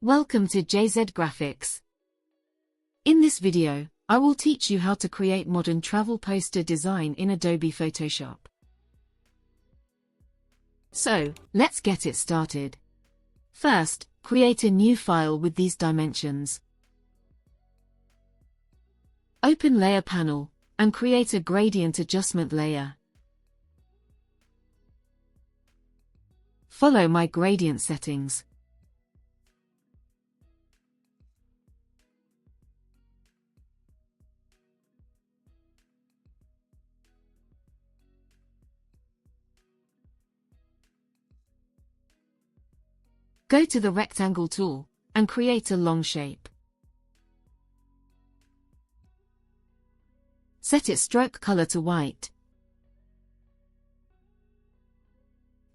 Welcome to jzgraphics. In this video, I will teach you how to create modern travel poster design in Adobe Photoshop. So, let's get it started. First, create a new file with these dimensions. Open Layer Panel, and create a gradient adjustment layer. Follow my gradient settings. Go to the rectangle tool, and create a long shape. Set its stroke color to white.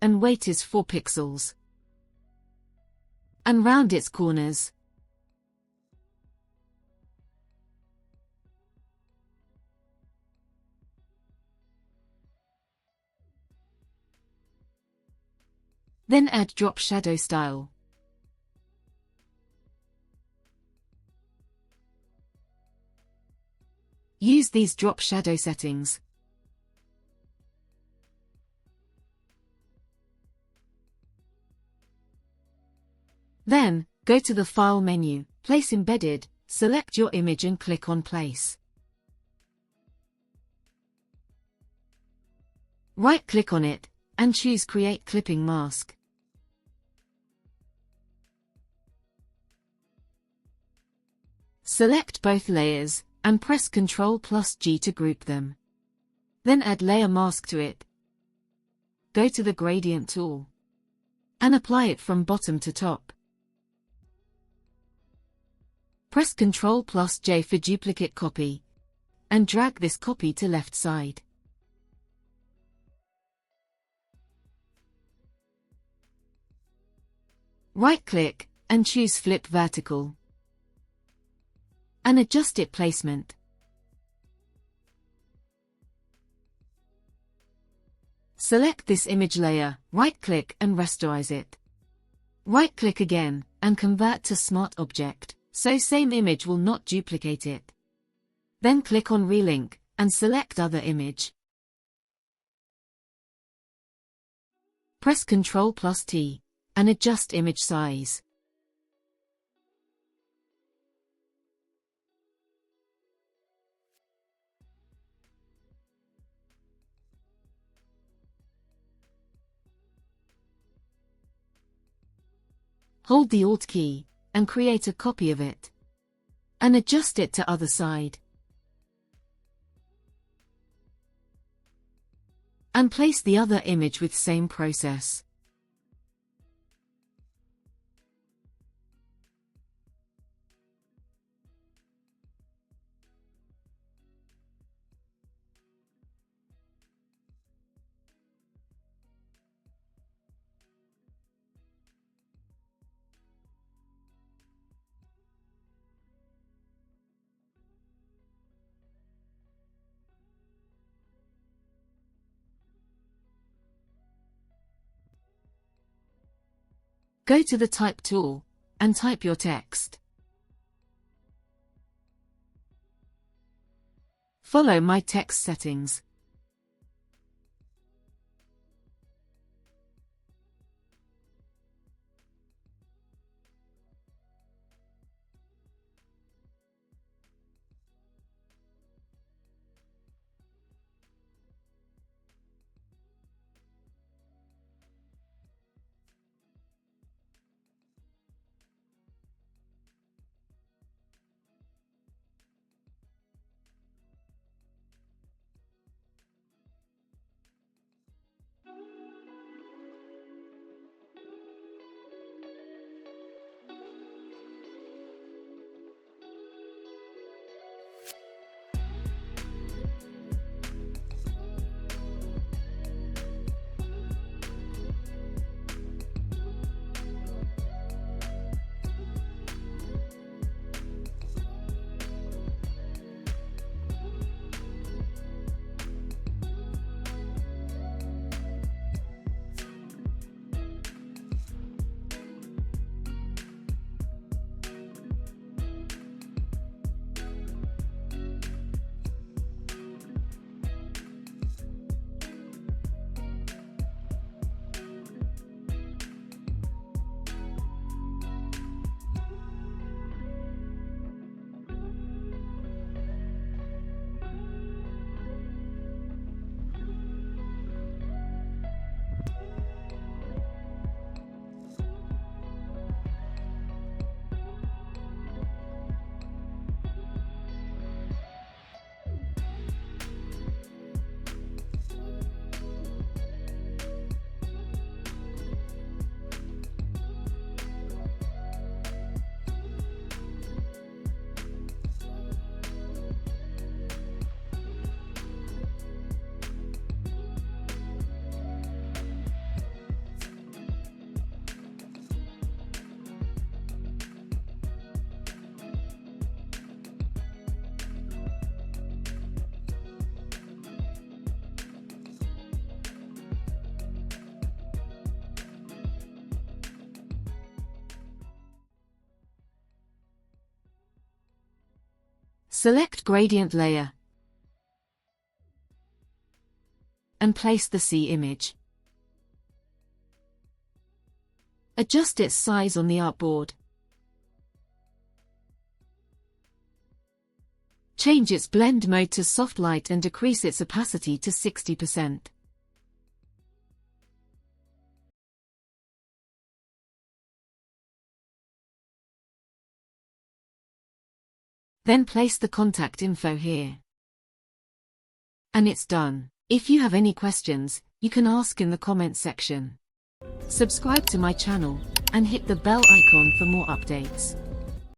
And weight is 4 pixels. And round its corners. Then add drop shadow style. Use these drop shadow settings. Then, go to the File menu, Place Embedded, select your image and click on Place. Right-click on it, and choose Create Clipping Mask. Select both layers, and press Ctrl+G to group them. Then add Layer Mask to it. Go to the Gradient tool. And apply it from bottom to top. Press Ctrl+J for duplicate copy. And drag this copy to left side. Right-click, and choose Flip Vertical. And adjust its placement. Select this image layer, right-click and rasterize it. Right-click again, and convert to Smart Object, so same image will not duplicate it. Then click on Relink, and select Other Image. Press Ctrl+T, and adjust image size. Hold the Alt key, and create a copy of it. And adjust it to other side. And place the other image with same process. Go to the Type tool, and type your text. Follow my text settings. Select Gradient Layer and place the C image. Adjust its size on the artboard. Change its blend mode to soft light and decrease its opacity to 60%. Then place the contact info here. And it's done. If you have any questions, you can ask in the comments section. Subscribe to my channel and hit the bell icon for more updates.